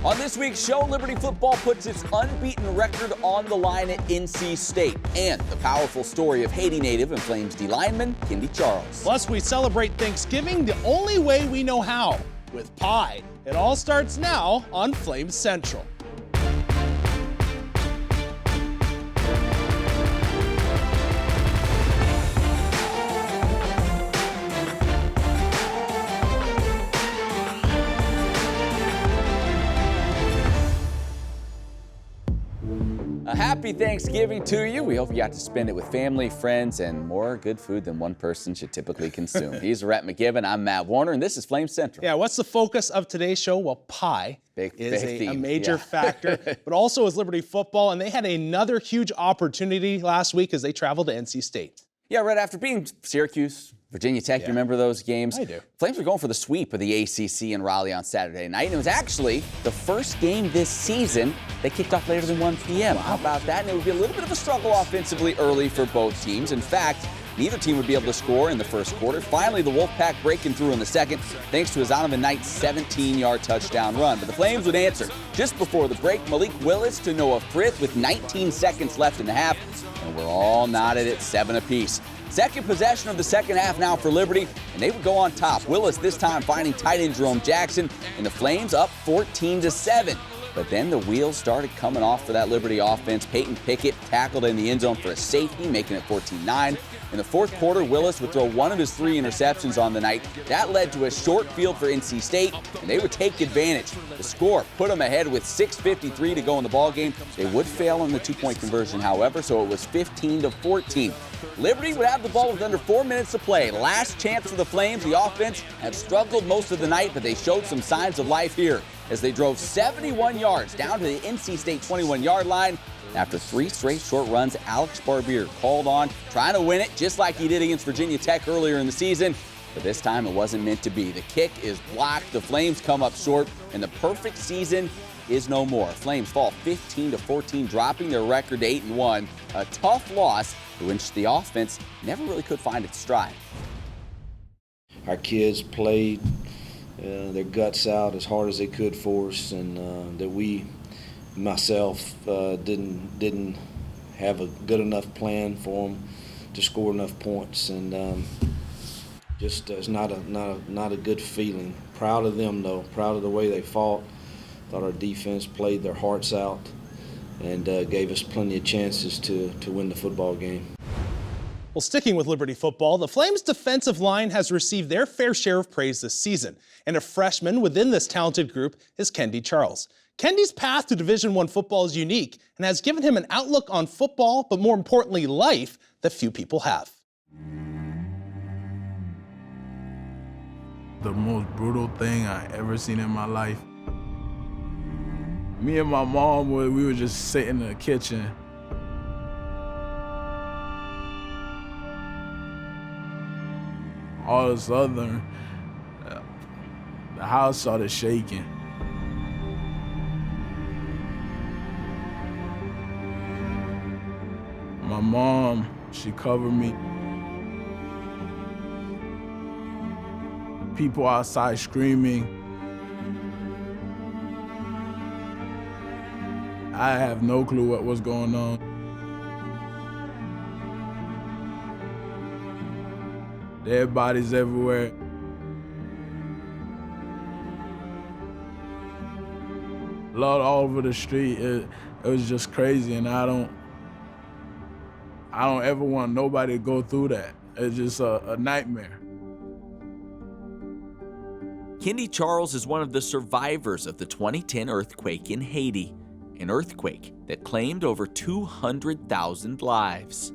On this week's show, Liberty football puts its unbeaten record on the line at NC State, and the powerful story of Haiti native and Flames D-lineman Kendy Charles. Plus, we celebrate Thanksgiving the only way we know how, with pie. It all starts now on Flames Central. A happy Thanksgiving to you. We hope you got to spend it with family, friends, and more good food than one person should typically consume. He's Rhett McGibbon. I'm Matt Warner, and this is Flames Central. Yeah, what's the focus of today's show? Well, pie is a major factor, but also is Liberty football, and they had another huge opportunity last week as they traveled to NC State. Yeah, right after being Syracuse, Virginia Tech, you remember those games? I do. Flames were going for the sweep of the ACC in Raleigh on Saturday night, and it was actually the first game this season that kicked off later than 1 p.m. Wow. How about that? And it would be a little bit of a struggle offensively early for both teams. In fact, neither team would be able to score in the first quarter. Finally, the Wolfpack breaking through in the second, thanks to a Zonovan Knight 17-yard touchdown run. But the Flames would answer just before the break. Malik Willis to Noah Frith with 19 seconds left in the half, and we're all knotted at 7 apiece. Second possession of the second half now for Liberty, and they would go on top. Willis this time finding tight end Jerome Jackson, and the Flames up 14-7. But then the wheels started coming off for that Liberty offense. Peyton Pickett tackled in the end zone for a safety, making it 14-9. In the fourth quarter, Willis would throw one of his 3 interceptions on the night. That led to a short field for NC State, and they would take advantage. The score put them ahead with 6:53 to go in the ballgame. They would fail on the 2-point conversion, however, so it was 15-14. Liberty would have the ball with under 4 minutes to play. Last chance for the Flames. The offense had struggled most of the night, but they showed some signs of life here as they drove 71 yards down to the NC State 21-yard line. After 3 straight short runs, Alex Barbier called on, trying to win it just like he did against Virginia Tech earlier in the season. But this time it wasn't meant to be. The kick is blocked, the Flames come up short, and the perfect season is no more. Flames fall 15-14, dropping their record to 8-1. A tough loss in which the offense never really could find its stride. Our kids played their guts out as hard as they could for us, and that we, myself, didn't have a good enough plan for them to score enough points, and just it's not a good feeling. Proud of them though, proud of the way they fought. Thought our defense played their hearts out and gave us plenty of chances to win the football game. Well, sticking with Liberty football, the Flames' defensive line has received their fair share of praise this season, and a freshman within this talented group is Kendy Charles. Kendy's path to Division I football is unique and has given him an outlook on football, but more importantly, life, that few people have. The most brutal thing I ever seen in my life. Me and my mom, we were just sitting in the kitchen. All of a sudden, the house started shaking. My mom, she covered me. People outside screaming. I have no clue what was going on. Dead bodies everywhere. Blood all over the street. It was just crazy, and I don't ever want nobody to go through that. It's just a nightmare. Kendy Charles is one of the survivors of the 2010 earthquake in Haiti, an earthquake that claimed over 200,000 lives.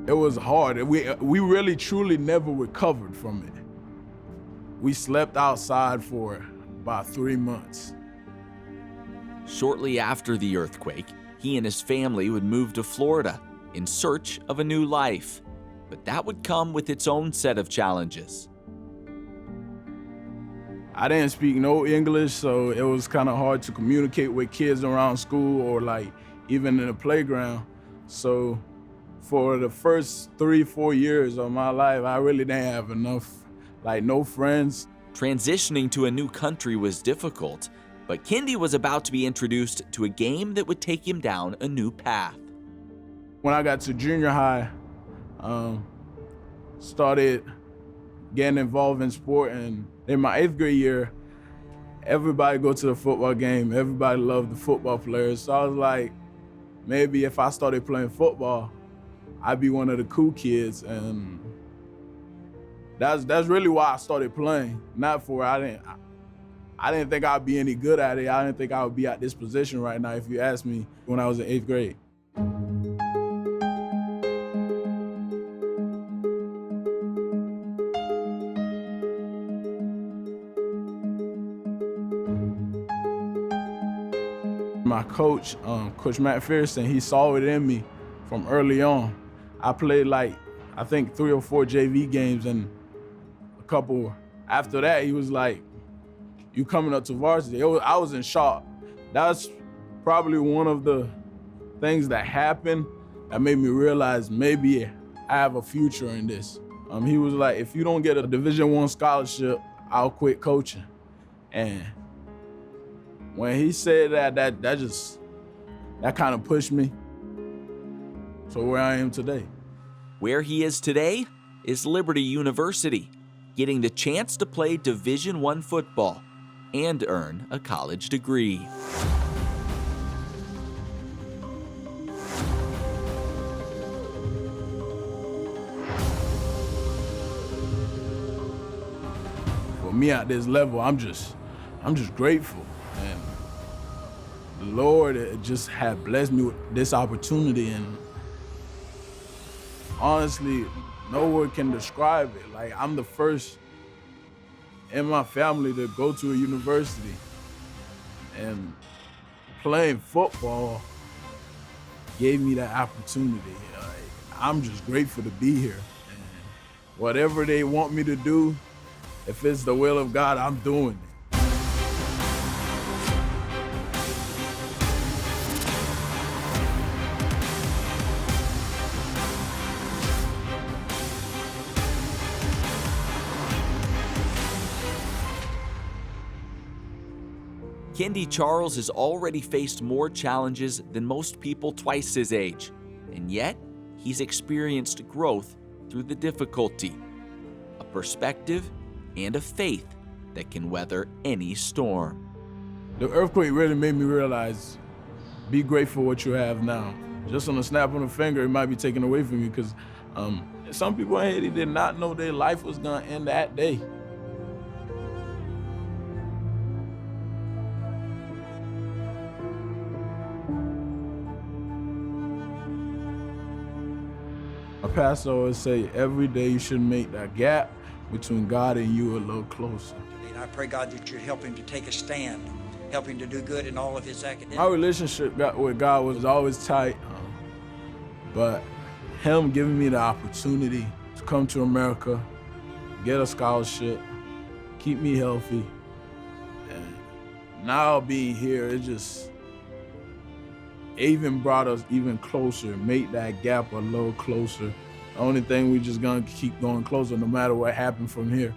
It was hard. We really, truly never recovered from it. We slept outside for about 3 months. Shortly after the earthquake, he and his family would move to Florida in search of a new life. But that would come with its own set of challenges. I didn't speak no English, so it was kind of hard to communicate with kids around school or like even in the playground. For the first 3-4 years of my life, I really didn't have enough like no friends. Transitioning to a new country was difficult, but Kendy was about to be introduced to a game that would take him down a new path. When I got to junior high, started getting involved in sport, and in my 8th grade year, everybody go to the football game. Everybody loved the football players. So I was like, maybe if I started playing football, I'd be one of the cool kids. And that's really why I started playing. Not for I didn't think I'd be any good at it. I didn't think I would be at this position right now if you asked me when I was in 8th grade. My coach, Coach Matt Fearson, he saw it in me from early on. I played I think 3 or 4 JV games, and a couple after that, he was like, "You coming up to varsity?" I was in shock. That's probably one of the things that happened that made me realize maybe I have a future in this. He was like, "If you don't get a Division I scholarship, I'll quit coaching." And when he said that kind of pushed me. So where I am today. Where he is today is Liberty University, getting the chance to play Division I football and earn a college degree. For me at this level, I'm just grateful. And the Lord just had blessed me with this opportunity, and honestly, no word can describe it. Like, I'm the first in my family to go to a university, and playing football gave me that opportunity. I'm just grateful to be here. And whatever they want me to do, if it's the will of God, I'm doing it. Kendy Charles has already faced more challenges than most people twice his age, and yet he's experienced growth through the difficulty, a perspective and a faith that can weather any storm. The earthquake really made me realize, be grateful what you have now. Just on a snap of a finger, it might be taken away from you, because some people in Haiti did not know their life was gonna end that day. My pastor always say, every day you should make that gap between God and you a little closer. And I pray, God, that you'd help him to take a stand, help him to do good in all of his academics. My relationship with God was always tight, but him giving me the opportunity to come to America, get a scholarship, keep me healthy, and now being here, it even brought us even closer, make that gap a little closer. The only thing, we just gonna keep going closer no matter what happened from here.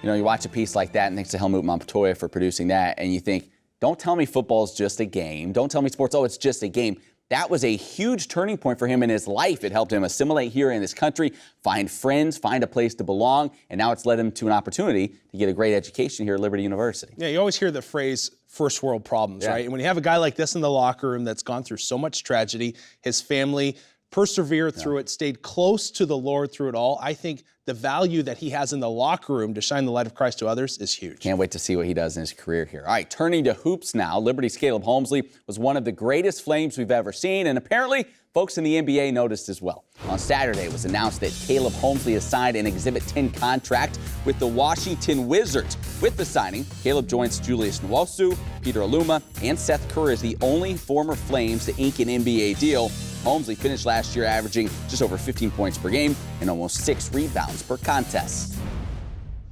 You know, you watch a piece like that, and thanks to Helmut Montoya for producing that, and you think, don't tell me football's just a game. Don't tell me sports, oh, it's just a game. That was a huge turning point for him in his life. It helped him assimilate here in this country, find friends, find a place to belong, and now it's led him to an opportunity to get a great education here at Liberty University. Yeah, you always hear the phrase first world problems, right? And when you have a guy like this in the locker room that's gone through so much tragedy, his family persevered through it, stayed close to the Lord through it all. I think the value that he has in the locker room to shine the light of Christ to others is huge. Can't wait to see what he does in his career here. All right, turning to hoops now. Liberty's Caleb Holmesley was one of the greatest Flames we've ever seen, and apparently folks in the NBA noticed as well. On Saturday, it was announced that Caleb Holmesley has signed an Exhibit 10 contract with the Washington Wizards. With the signing, Caleb joins Julius Nwosu, Peter Aluma, and Seth Kerr as the only former Flames to ink an NBA deal. Holmesley finished last year averaging just over 15 points per game and almost 6 rebounds per contest.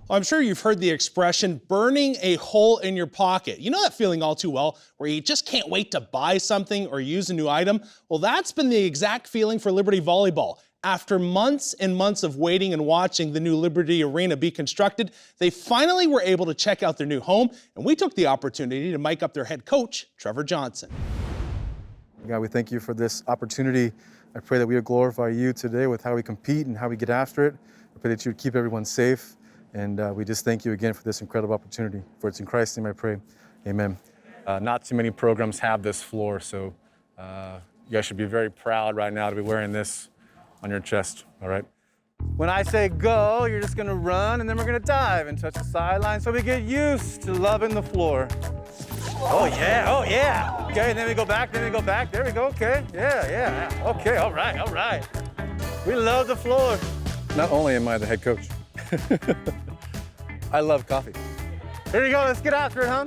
Well, I'm sure you've heard the expression, burning a hole in your pocket. You know that feeling all too well, where you just can't wait to buy something or use a new item? Well, that's been the exact feeling for Liberty Volleyball. After months and months of waiting and watching the new Liberty Arena be constructed, they finally were able to check out their new home, and we took the opportunity to mic up their head coach, Trevor Johnson. God, we thank you for this opportunity. I pray that we would glorify you today with how we compete and how we get after it. I pray that you would keep everyone safe. And we just thank you again for this incredible opportunity. For it's in Christ's name I pray, amen. Not too many programs have this floor, so you guys should be very proud right now to be wearing this on your chest, all right? When I say go, you're just gonna run and then we're gonna dive and touch the sideline so we get used to loving the floor. Oh yeah. Okay, and then we go back, there we go, okay. Yeah. Okay, all right. We love the floor. Not only am I the head coach, I love coffee. Here you go, let's get after it, huh?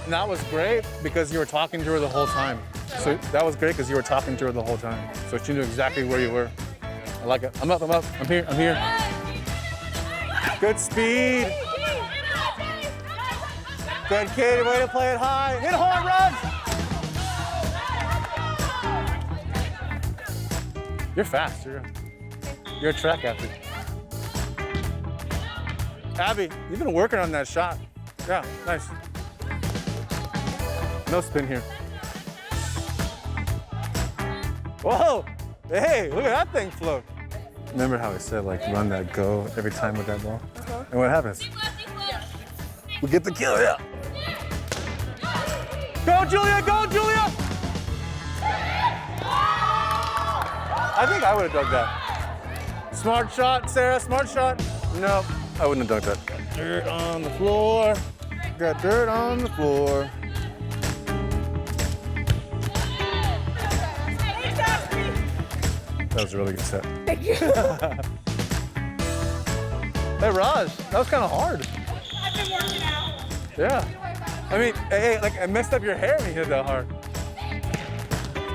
And that was great because you were talking to her the whole time. So that was great because you were talking to her the whole time. So she knew exactly where you were. I like it. I'm up, I'm here. Good speed. Good, Katie, way to play it high. Hit home runs. You're fast. You're a track athlete. Abby, you've been working on that shot. Yeah, nice. No spin here. Whoa! Hey, look at that thing float. Remember how I said, like, run that go every time with that ball? And what happens? We get the kill, yeah. Go, Julia, go, Julia! I think I would have dug that. Smart shot, Sarah, smart shot. No, I wouldn't have dunked that. got dirt on the floor. Got dirt on the floor. That was a really good set. Hey, Raj, that was kind of hard. I've been working out. Yeah. I mean, hey, like, I messed up your hair when you hit that hard.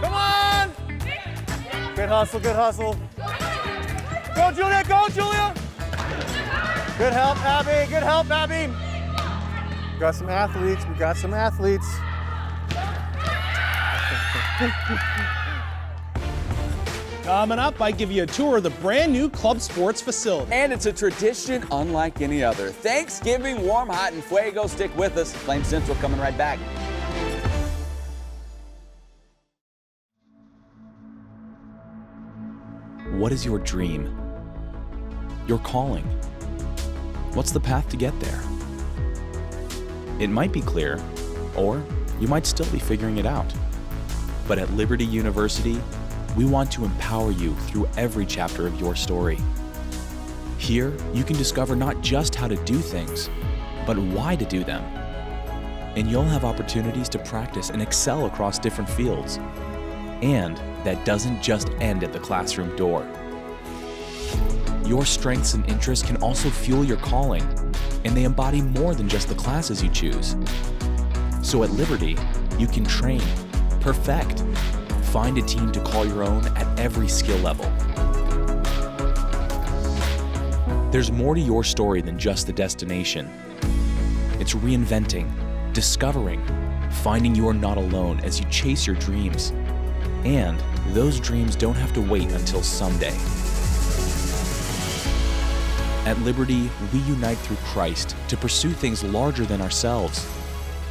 Come on! Good hustle, good hustle. Go, Julia, go, Julia! Good help, Abby, good help, Abby. We got some athletes. Coming up, I give you a tour of the brand new club sports facility. And it's a tradition unlike any other. Thanksgiving, warm, hot, and fuego. Stick with us. Flame Central coming right back. What is your dream? Your calling? What's the path to get there? It might be clear, or you might still be figuring it out. But at Liberty University, we want to empower you through every chapter of your story. Here, you can discover not just how to do things, but why to do them. And you'll have opportunities to practice and excel across different fields. And that doesn't just end at the classroom door. Your strengths and interests can also fuel your calling, and they embody more than just the classes you choose. So at Liberty, you can train, perfect, find a team to call your own at every skill level. There's more to your story than just the destination. It's reinventing, discovering, finding you are not alone as you chase your dreams. And those dreams don't have to wait until someday. At Liberty, we unite through Christ to pursue things larger than ourselves,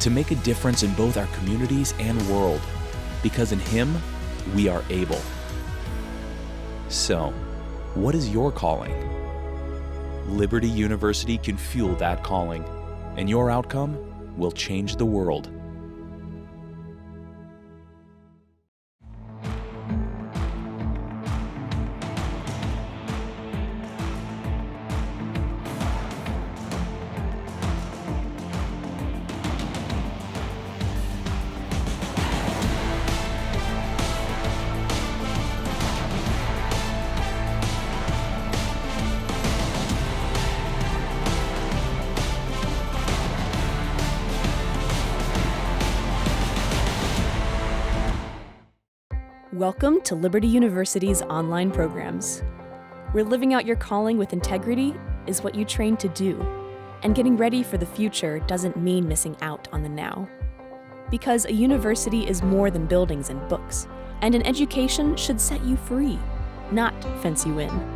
to make a difference in both our communities and world, because in Him, we are able. So, what is your calling? Liberty University can fuel that calling, and your outcome will change the world. Welcome to Liberty University's online programs, where living out your calling with integrity is what you train to do, and getting ready for the future doesn't mean missing out on the now. Because a university is more than buildings and books, and an education should set you free, not fence you in.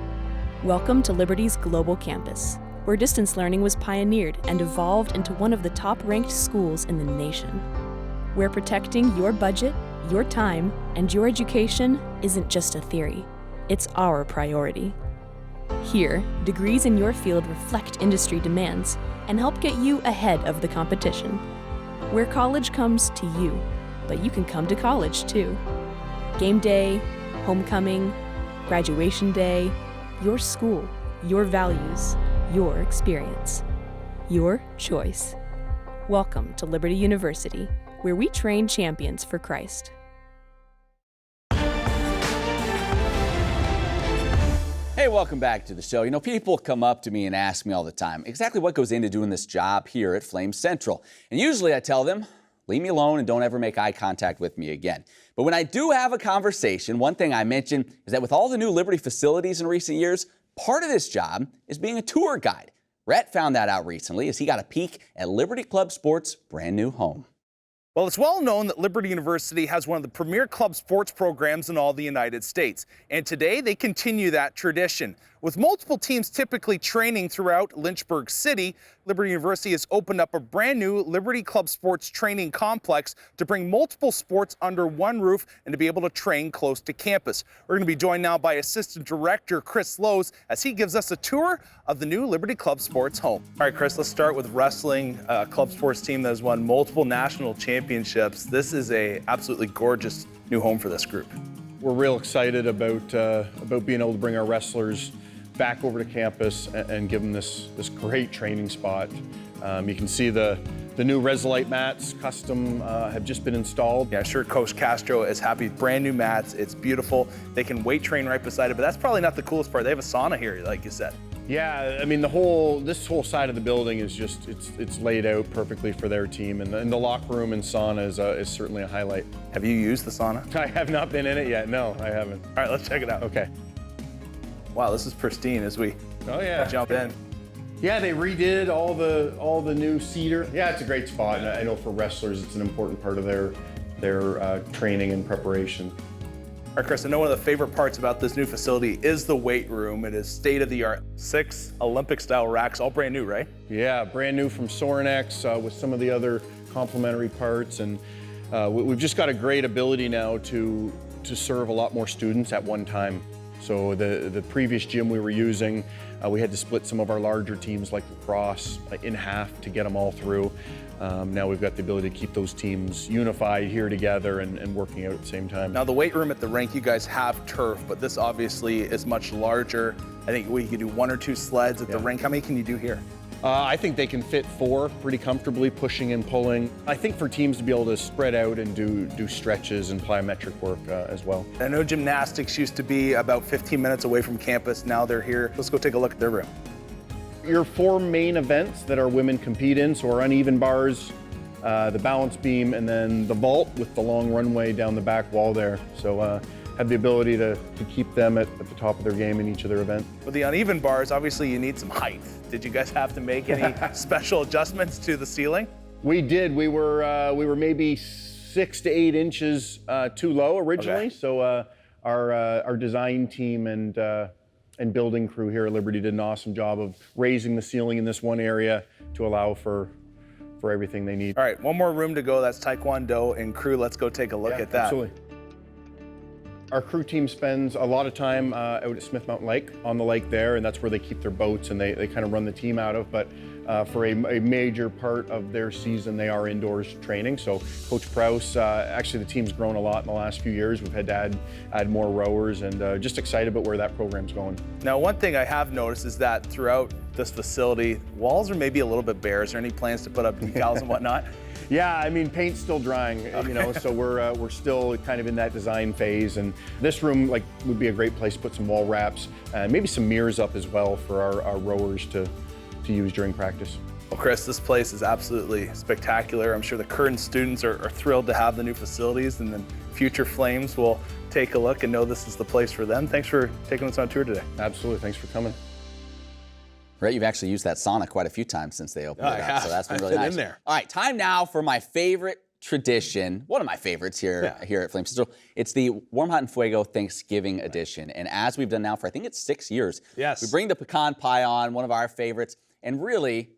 Welcome to Liberty's global campus, where distance learning was pioneered and evolved into one of the top-ranked schools in the nation, where protecting your budget, your time, and your education isn't just a theory, it's our priority. Here, degrees in your field reflect industry demands and help get you ahead of the competition. Where college comes to you, but you can come to college too. Game day, homecoming, graduation day, your school, your values, your experience, your choice. Welcome to Liberty University, where we train champions for Christ. Hey, welcome back to the show. You know, people come up to me and ask me all the time exactly what goes into doing this job here at Flames Central. And usually I tell them, leave me alone and don't ever make eye contact with me again. But when I do have a conversation, one thing I mention is that with all the new Liberty facilities in recent years, part of this job is being a tour guide. Rhett found that out recently as he got a peek at Liberty Club Sports' brand new home. Well, it's well known that Liberty University has one of the premier club sports programs in all the United States. And today they continue that tradition. With multiple teams typically training throughout Lynchburg City, Liberty University has opened up a brand new Liberty Club Sports training complex to bring multiple sports under one roof and to be able to train close to campus. We're going to be joined now by Assistant Director Chris Lowe's as he gives us a tour of the new Liberty Club Sports home. All right, Chris, let's start with wrestling, club sports team that has won multiple national championships. This is a absolutely gorgeous new home for this group. We're real excited about being able to bring our wrestlers back over to campus and give them this great training spot. You can see the new Resolite mats, custom, have just been installed. Yeah, sure, Coach Castro is happy. Brand new mats, it's beautiful. They can weight train right beside it, but that's probably not the coolest part. They have a sauna here, like you said. Yeah, I mean, this whole side of the building is just, it's laid out perfectly for their team, and the locker room and sauna is certainly a highlight. Have you used the sauna? I have not been in it yet, no, I haven't. All right, let's check it out. Okay. Wow, this is pristine as we jump in. Yeah, they redid all the new cedar. Yeah, it's a great spot, and I know for wrestlers it's an important part of their training and preparation. All right, Chris, I know one of the favorite parts about this new facility is the weight room. It is state-of-the-art. 6 Olympic-style racks, all brand new, right? Yeah, brand new from Sorinex with some of the other complementary parts, and we've just got a great ability now to serve a lot more students at one time. So the previous gym we were using, we had to split some of our larger teams like lacrosse in half to get them all through. Now we've got the ability to keep those teams unified here together and working out at the same time. Now the weight room at the rink, you guys have turf, but this obviously is much larger. I think we could do 1 or 2 sleds at the rink. How many can you do here? I think they can fit 4 pretty comfortably, pushing and pulling. I think for teams to be able to spread out and do stretches and plyometric work as well. I know gymnastics used to be about 15 minutes away from campus. Now they're here. Let's go take a look at their room. Your 4 main events that our women compete in, so our uneven bars, the balance beam, and then the vault with the long runway down the back wall there. So have the ability to keep them at the top of their game in each of their events. With the uneven bars, obviously you need some height. Did you guys have to make any special adjustments to the ceiling? We did. We were maybe 6 to 8 inches too low originally. Okay. So our design team and building crew here at Liberty did an awesome job of raising the ceiling in this one area to allow for everything they need. All right, one more room to go. That's Taekwondo and crew. Let's go take a look at that. Absolutely. Our crew team spends a lot of time out at Smith Mountain Lake, on the lake there, and that's where they keep their boats and they kind of run the team out of. But for a major part of their season, they are indoors training. So Coach Prouse, actually the team's grown a lot in the last few years. We've had to add more rowers, and just excited about where that program's going. Now, one thing I have noticed is that throughout this facility, walls are maybe a little bit bare. Is there any plans to put up decals and whatnot? Yeah, I mean, paint's still drying, you know, so we're still kind of in that design phase. And this room would be a great place to put some wall wraps and maybe some mirrors up as well for our rowers to use during practice. Well, Chris, this place is absolutely spectacular. I'm sure the current students are thrilled to have the new facilities, and then future Flames will take a look and know this is the place for them. Thanks for taking us on a tour today. Absolutely. Thanks for coming. Right, you've actually used that sauna quite a few times since they opened it up, so that's been really nice. In there. All right, time now for my favorite tradition, one of my favorites here at Flames Central. It's the Warm Hot and Fuego Thanksgiving edition, and as we've done now for I think it's 6 years, we bring the pecan pie on, one of our favorites, and really,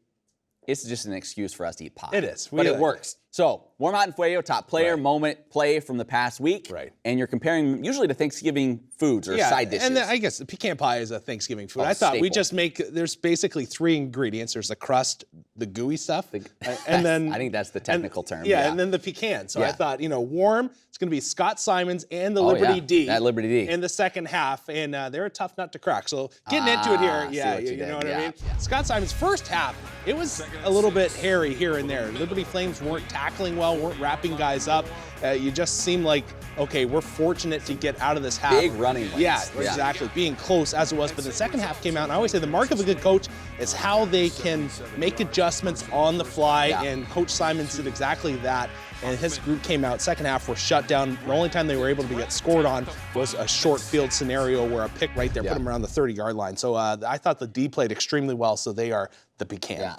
it's just an excuse for us to eat pie. It is. But it works. So, Warm Hot and Fuego, top player, moment, play from the past week. Right. And you're comparing usually to Thanksgiving foods or side dishes. And I guess the pecan pie is a Thanksgiving food. Oh, I thought we staple. just make, there's basically 3 ingredients. There's the crust, the gooey stuff, and then... I think that's the technical term. And then the pecan. So I thought, warm, it's going to be Scott Simons and the Liberty D. That Liberty D. In the second half, and they're a tough nut to crack. So getting into it here, you know what I mean? Scott Simons' first half, it was a little bit hairy here and there. Liberty Flames weren't tackling well, weren't wrapping guys up. You just seemed like, okay, we're fortunate to get out of this half. Big running lanes. Yeah, exactly. Being close as it was. But the second half came out, and I always say the mark of a good coach is how they can make adjustments on the fly, and Coach Simons did exactly that. And his group came out, second half were shut down. The only time they were able to get scored on was a short field scenario where a pick right there put them around the 30-yard line. So I thought the D played extremely well, so they are the pecan.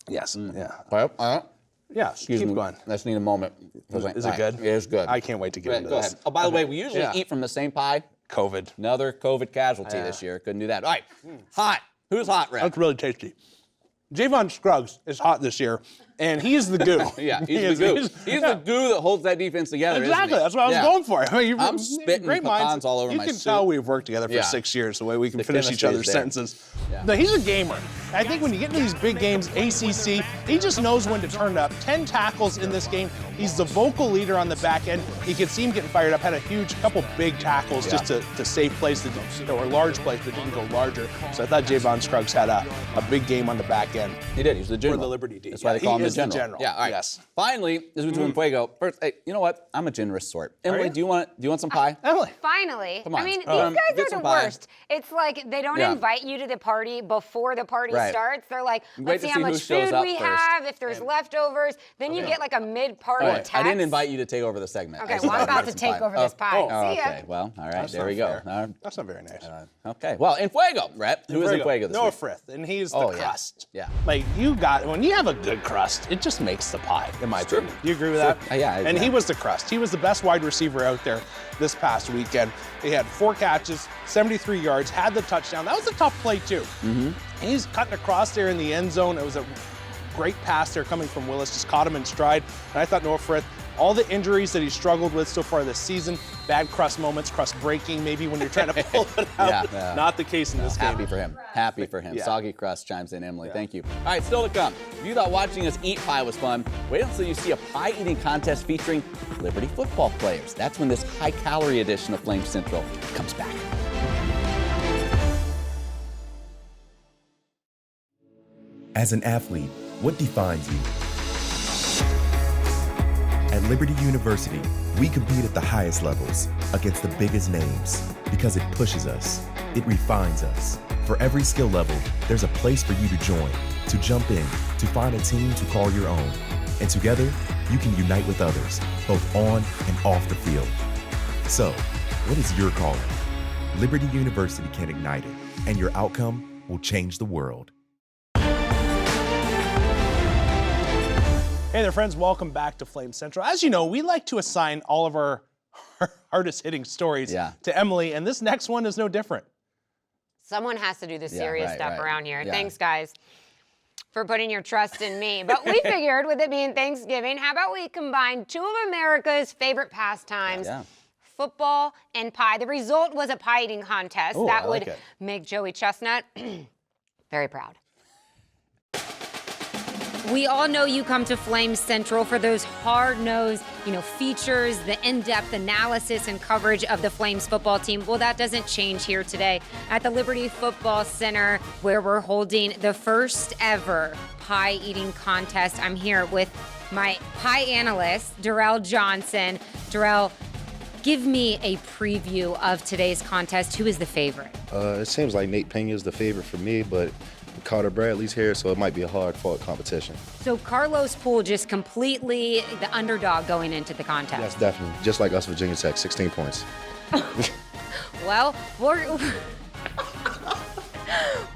Yes. Yeah, keep going. I just need a moment. Is it good? It is good. I can't wait to get into Go this. ahead. Oh, by the way, we usually eat from the same pie. COVID. Another COVID casualty this year. Couldn't do that. All right. Hot. Who's hot, Red? That's really tasty. Javon Scruggs is hot this year, and he's the goo. He's the goo. He's the goo that holds that defense together. Exactly. That's what I was going for. I mean, I'm spitting great pecans minds. all over you my can suit. tell we've worked together for 6 years, the way we can finish each other's sentences. No, he's a gamer. I think when you get into these big games, ACC, he just knows when to turn up. 10 tackles in this game. He's the vocal leader on the back end. You could see him getting fired up. Had a couple big tackles just to save plays or large plays that didn't go larger. So I thought Javon Scruggs had a big game on the back end. He did. He was the general. For the Liberty D. That's why they call him the general. The general. Yeah, all right. Yes. Finally, this is between Fuego. First, hey, you know what? I'm a generous sort. Emily, do you want some pie? Emily. Finally. Come on. I mean, these guys are the pie. worst. It's like they don't invite you to the party before the party starts. They're like, let's see how much food we have, if there's leftovers. Then you get like a mid-party text. I didn't invite you to take over the segment. Okay, well, I'm about to take over this pie. See ya. Okay, well, all right, there we go. That's not very nice. Okay, well, in Fuego, Rhett, who is in Fuego this Noah week? Frith, and he's the crust. Yeah. Like, when you have a good crust, it just makes the pie, in my opinion. Do you agree with that? Yeah. And he was the crust. He was the best wide receiver out there this past weekend. He had 4 catches, 73 yards, had the touchdown. That was a tough play, too. He's cutting across there in the end zone. It was a great pass there coming from Willis, just caught him in stride. And I thought Noah Frith, all the injuries that he struggled with so far this season, bad crust moments, crust breaking, maybe when you're trying to pull it out. Not the case in this game. Happy for him. Happy for him. Soggy crust chimes in, Emily. Thank you. All right, still to come. If you thought watching us eat pie was fun, wait until you see a pie eating contest featuring Liberty football players. That's when this high-calorie edition of Flames Central comes back. As an athlete, what defines you? At Liberty University, we compete at the highest levels against the biggest names because it pushes us, it refines us. For every skill level, there's a place for you to join, to jump in, to find a team to call your own. And together, you can unite with others, both on and off the field. So, what is your calling? Liberty University can ignite it, and your outcome will change the world. Hey there, friends. Welcome back to Flame Central. As you know, we like to assign all of our hardest-hitting stories to Emily, and this next one is no different. Someone has to do the serious stuff around here. Thanks, guys, for putting your trust in me. But we figured, with it being Thanksgiving, how about we combine 2 of America's favorite pastimes, football and pie. The result was a pie eating contest that would make Joey Chestnut very proud. We all know you come to Flames Central for those hard-nosed, features, the in-depth analysis and coverage of the Flames football team. Well, that doesn't change here today at the Liberty Football Center, where we're holding the first ever pie eating contest. I'm here with my pie analyst, Darrell Johnson. Darrell, give me a preview of today's contest. Who is the favorite? It seems like Nate Pena is the favorite for me, but Carter Bradley's here, so it might be a hard-fought competition. So Carlos Poole just completely the underdog going into the contest. Yes, definitely. Just like us, Virginia Tech, 16 points. Well,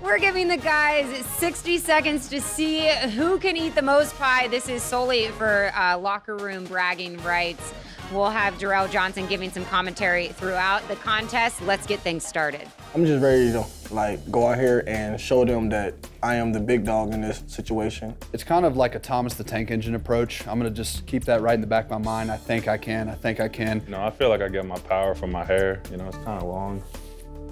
we're giving the guys 60 seconds to see who can eat the most pie. This is solely for locker room bragging rights. We'll have Jarrell Johnson giving some commentary throughout the contest. Let's get things started. I'm just ready to go out here and show them that I am the big dog in this situation. It's kind of like a Thomas the Tank Engine approach. I'm gonna just keep that right in the back of my mind. I think I can. You know, I feel like I get my power from my hair. You know, it's kind of long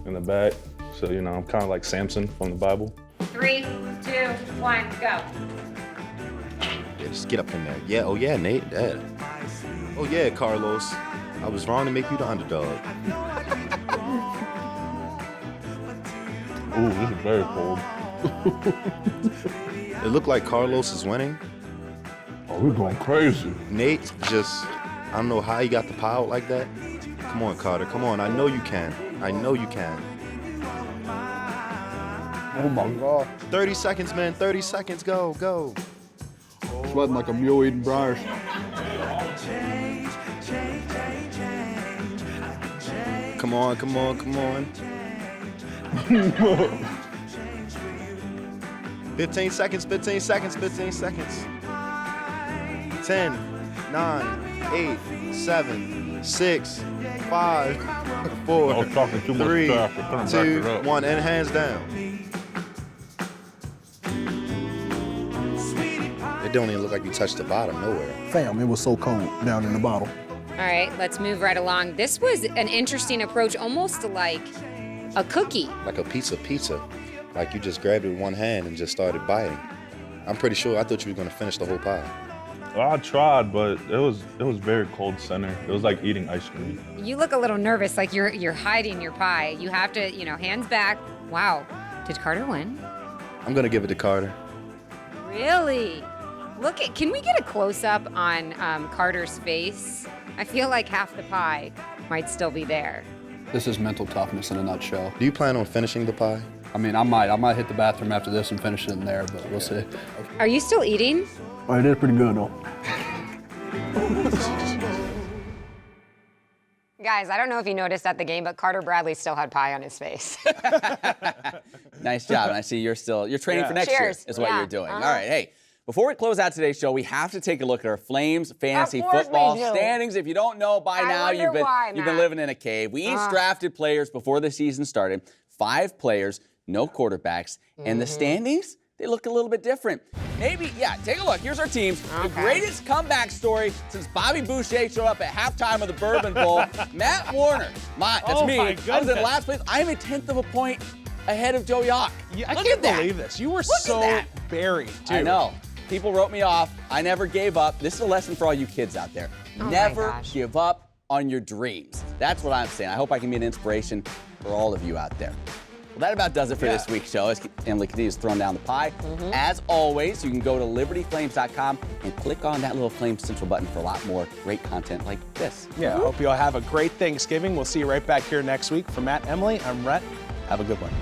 in the back. So, you know, I'm kind of like Samson from the Bible. 3, 2, 1, go. Yeah, just get up in there. Yeah, oh yeah, Nate. Yeah. Oh yeah, Carlos. I was wrong to make you the underdog. Ooh, this is very cold. It looked like Carlos is winning. Oh, we're going crazy. Nate just, I don't know how he got the pie out like that. Come on, Carter, come on. I know you can. I know you can. Oh my God. 30 seconds, man, 30 seconds, go, go. Sweating like a mule eating briars. Come on, come on, come on. 15 seconds, 15 seconds, 15 seconds. 10, 9, 8, 7, 6, 5, 4, 3, 2, 1, and hands down. It don't even look like you touched the bottom nowhere. Fam, it was so cold down in the bottle. All right, let's move right along. This was an interesting approach, almost like a cookie. Like a pizza. Like you just grabbed it with one hand and just started biting. I'm pretty sure, I thought you were gonna finish the whole pie. Well, I tried, but it was very cold center. It was like eating ice cream. You look a little nervous, like you're hiding your pie. You have to, hands back. Wow, did Carter win? I'm gonna give it to Carter. Really? Can we get a close-up on Carter's face? I feel like half the pie might still be there. This is mental toughness in a nutshell. Do you plan on finishing the pie? I mean, I might hit the bathroom after this and finish it in there, but we'll see. Are you still eating? Oh, it is pretty good though. Guys, I don't know if you noticed at the game, but Carter Bradley still had pie on his face. Nice job. And I see you're training for next year is what you're doing. All right, hey. Before we close out today's show, we have to take a look at our Flames fantasy football standings. If you don't know by now, you've been living in a cave. We each drafted players before the season started. 5 players, no quarterbacks. And the standings, they look a little bit different. Maybe, take a look. Here's our teams. The greatest comeback story since Bobby Boucher showed up at halftime of the Bourbon Bowl. Matt Warner. That's me. I was in last place. I'm a 10th of a point ahead of Joe Yock. I can't believe this. You were so buried, too. I know. People wrote me off. I never gave up. This is a lesson for all you kids out there. Never give up on your dreams. That's what I'm saying. I hope I can be an inspiration for all of you out there. Well, that about does it for this week's show. As Emily continues throwing down the pie. As always, you can go to libertyflames.com and click on that little Flames Central button for a lot more great content like this. Yeah, I hope you all have a great Thanksgiving. We'll see you right back here next week. For Matt, Emily, I'm Rhett. Have a good one.